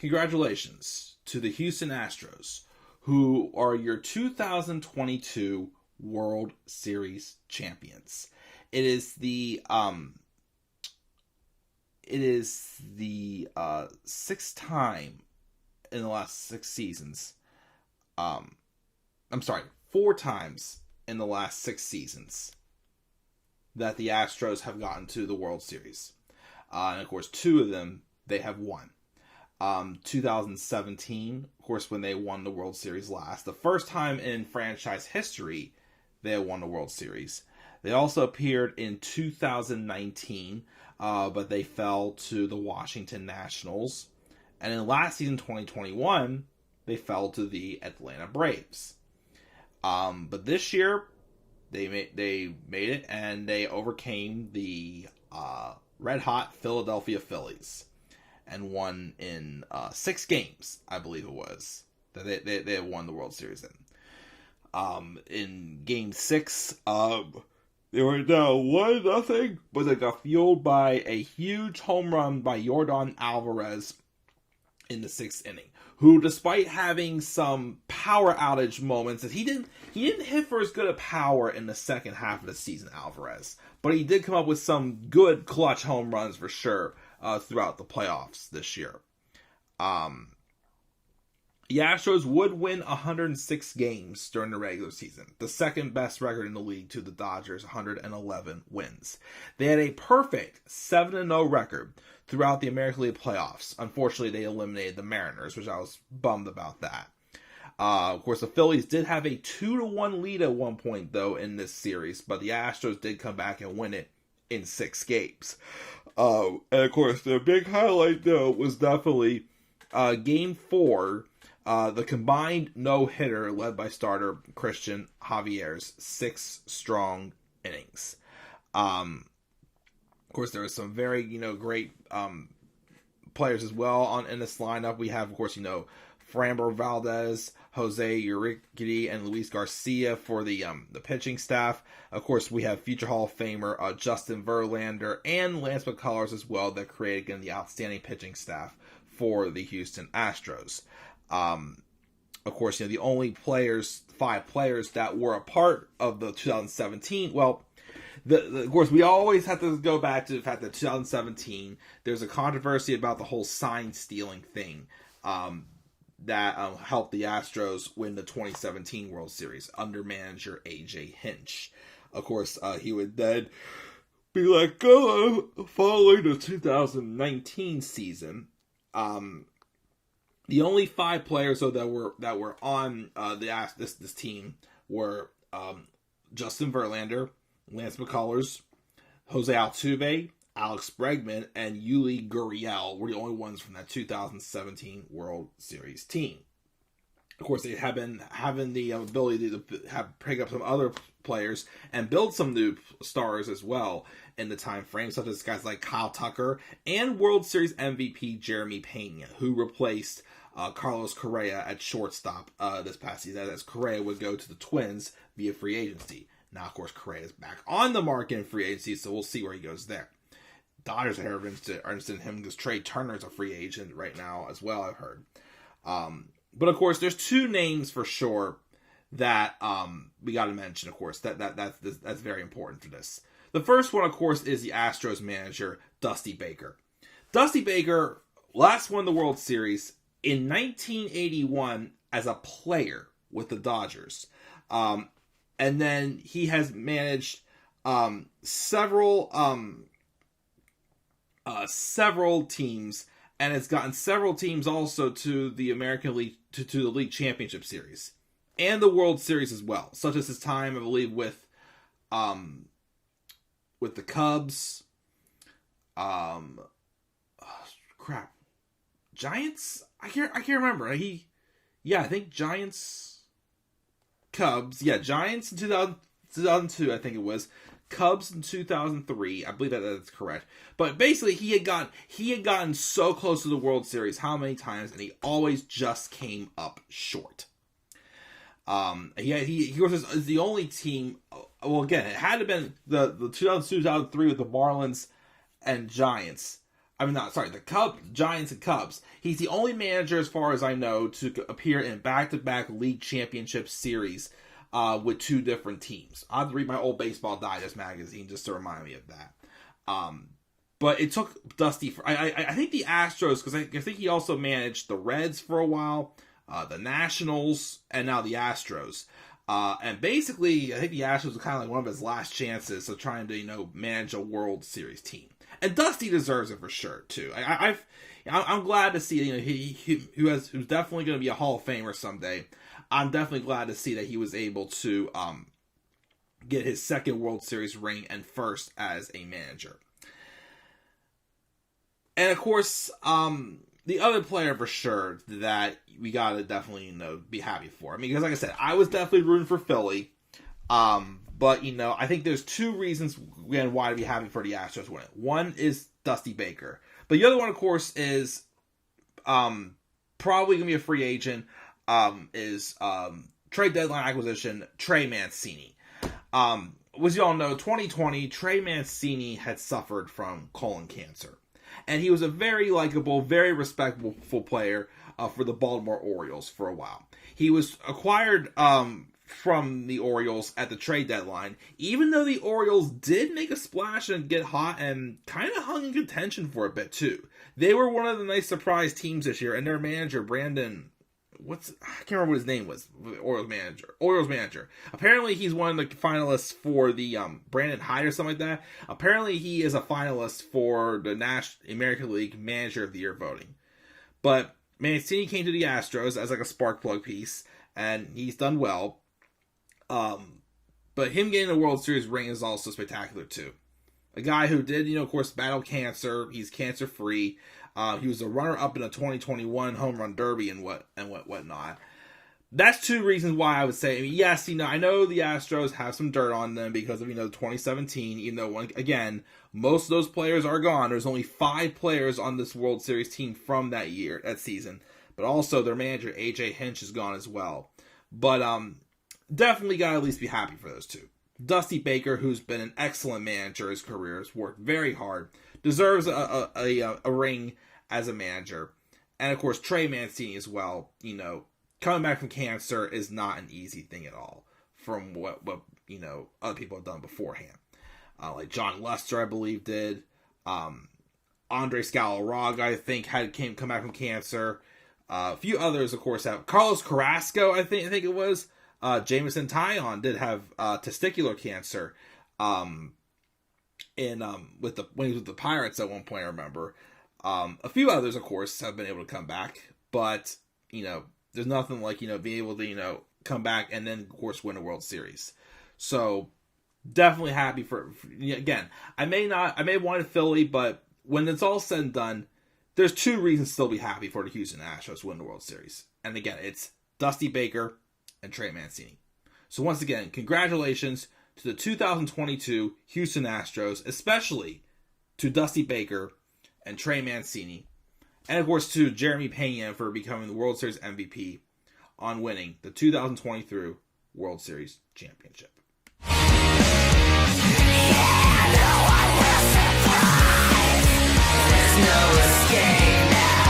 Congratulations to the Houston Astros, who are your 2022 World Series champions. It is the sixth time in the last 6 seasons. Four times in the last 6 seasons that the Astros have gotten to the World Series. And of course, 2 of them they have won. 2017, of course, when they won the World Series last. The first time in franchise history they had won the World Series. They also appeared in 2019, but they fell to the Washington Nationals. And in last season, 2021, they fell to the Atlanta Braves. But this year, they made it, and they overcame the red-hot Philadelphia Phillies and won in 6 games, I believe it was, that they won the World Series in. In Game 6, they were down 1-0, but they got fueled by a huge home run by Yordan Alvarez in the 6th inning, who, despite having some power outage moments, that he didn't hit for as good a power in the second half of the season, Alvarez, but he did come up with some good clutch home runs for sure throughout the playoffs this year. The Astros would win 106 games during the regular season, the second best record in the league to the Dodgers' 111 wins. They had a perfect 7-0 record throughout the American League playoffs. Unfortunately, they eliminated the Mariners, which I was bummed about that. Of course, the Phillies did have a 2-1 lead at one point, though, in this series, but the Astros did come back and win it in 6 games. And of course, the big highlight, though, was definitely Game 4. The combined no-hitter led by starter Christian Javier's 6 strong innings. Of course, there was some very, great players as well in this lineup. We have, of course, Framber Valdez, Jose Urquidy, and Luis Garcia for the pitching staff. Of course, we have future Hall of Famer Justin Verlander and Lance McCullers as well that created, again, the outstanding pitching staff for the Houston Astros. Of course, the only 5 players that were a part of the 2017, well, of course, we always have to go back to the fact that 2017, there's a controversy about the whole sign stealing thing that helped the Astros win the 2017 World Series under manager A.J. Hinch. Of course, he would then be let go following the 2019 season. The only 5 players though that were on this team were Justin Verlander, Lance McCullers, Jose Altuve, Alex Bregman, and Yuli Gurriel were the only ones from that 2017 World Series team. Of course, they have been having the ability to pick up some other players and build some new stars as well in the time frame, such as guys like Kyle Tucker and World Series MVP Jeremy Pena, who replaced Carlos Correa at shortstop this past season, as Correa would go to the Twins via free agency. Now, of course, Correa is back on the market in free agency, so we'll see where he goes there. Dodgers are interested in him because Trey Turner is a free agent right now as well, I've heard. But of course, there's 2 names for sure that we got to mention. Of course, that's very important for this. The first one, of course, is the Astros manager Dusty Baker. Dusty Baker last won the World Series in 1981 as a player with the Dodgers, and then he has managed several teams, and has gotten several teams also to the American League, to the League Championship Series and the World Series as well, such as his time, I believe, with the Cubs, Giants. I can't remember. I think Giants, Cubs. Yeah, Giants in 2002, I think it was. Cubs in 2003, I believe that's correct. But basically, he had gotten so close to the World Series, how many times, and he always just came up short. He was the only team. Well, again, it had to have been the 2002-2003 with the Marlins and Giants. the Giants and Cubs. He's the only manager, as far as I know, to appear in back-to-back league championship series with 2 different teams. I have to read my old Baseball Digest magazine just to remind me of that. But it took Dusty for... I think the Astros, because I think he also managed the Reds for a while, the Nationals, and now the Astros. And basically, I think the Astros were kind of like one of his last chances of trying to, manage a World Series team. And Dusty deserves it for sure, too. I'm glad to see, who's definitely going to be a Hall of Famer someday. I'm definitely glad to see that he was able to get his second World Series ring and first as a manager. And of course, the other player for sure that we gotta definitely, be happy for. Because like I said, I was definitely rooting for Philly. But, I think there's 2 reasons, again, why to be happy for the Astros winning. One is Dusty Baker. But the other one, of course, is probably going to be a free agent, is trade deadline acquisition, Trey Mancini. As you all know, 2020, Trey Mancini had suffered from colon cancer. And he was a very likable, very respectable player for the Baltimore Orioles for a while. He was acquired from the Orioles at the trade deadline, even though the Orioles did make a splash and get hot and kind of hung in contention for a bit too. They were one of the nice surprise teams this year, and their manager, Brandon, I can't remember what his name was, Orioles manager. Apparently he's one of the finalists for the Brandon Hyde or something like that. Apparently he is a finalist for the American League Manager of the Year voting. But Mancini came to the Astros as like a spark plug piece, and he's done well. But him getting a World Series ring is also spectacular too. A guy who did, of course, battle cancer. He's cancer free. He was a runner-up in a 2021 home run derby and whatnot. That's 2 reasons why I would say, yes, I know the Astros have some dirt on them because of, 2017, again, most of those players are gone. There's only 5 players on this World Series team from that season. But also their manager, A.J. Hinch, is gone as well. But, definitely got to at least be happy for those 2. Dusty Baker, who's been an excellent manager his career, has worked very hard, deserves a ring as a manager. And of course, Trey Mancini as well, coming back from cancer is not an easy thing at all from what other people have done beforehand. Like John Lester, I believe, did. Andre Scalaraga, I think, come back from cancer. A few others, of course, have. Carlos Carrasco, I think it was. Jameson Taillon did have testicular cancer when he was with the Pirates at one point, I remember. A few others, of course, have been able to come back, but, there's nothing like, being able to, come back and then, of course, win a World Series. So, definitely happy for again, I may have wanted Philly, but when it's all said and done, there's 2 reasons to still be happy for the Houston Astros to win the World Series. And again, it's Dusty Baker and Trey Mancini. So once again, congratulations to the 2022 Houston Astros, especially to Dusty Baker and Trey Mancini, and of course to Jeremy Pena for becoming the World Series MVP on winning the 2023 World Series Championship. There's no escape now.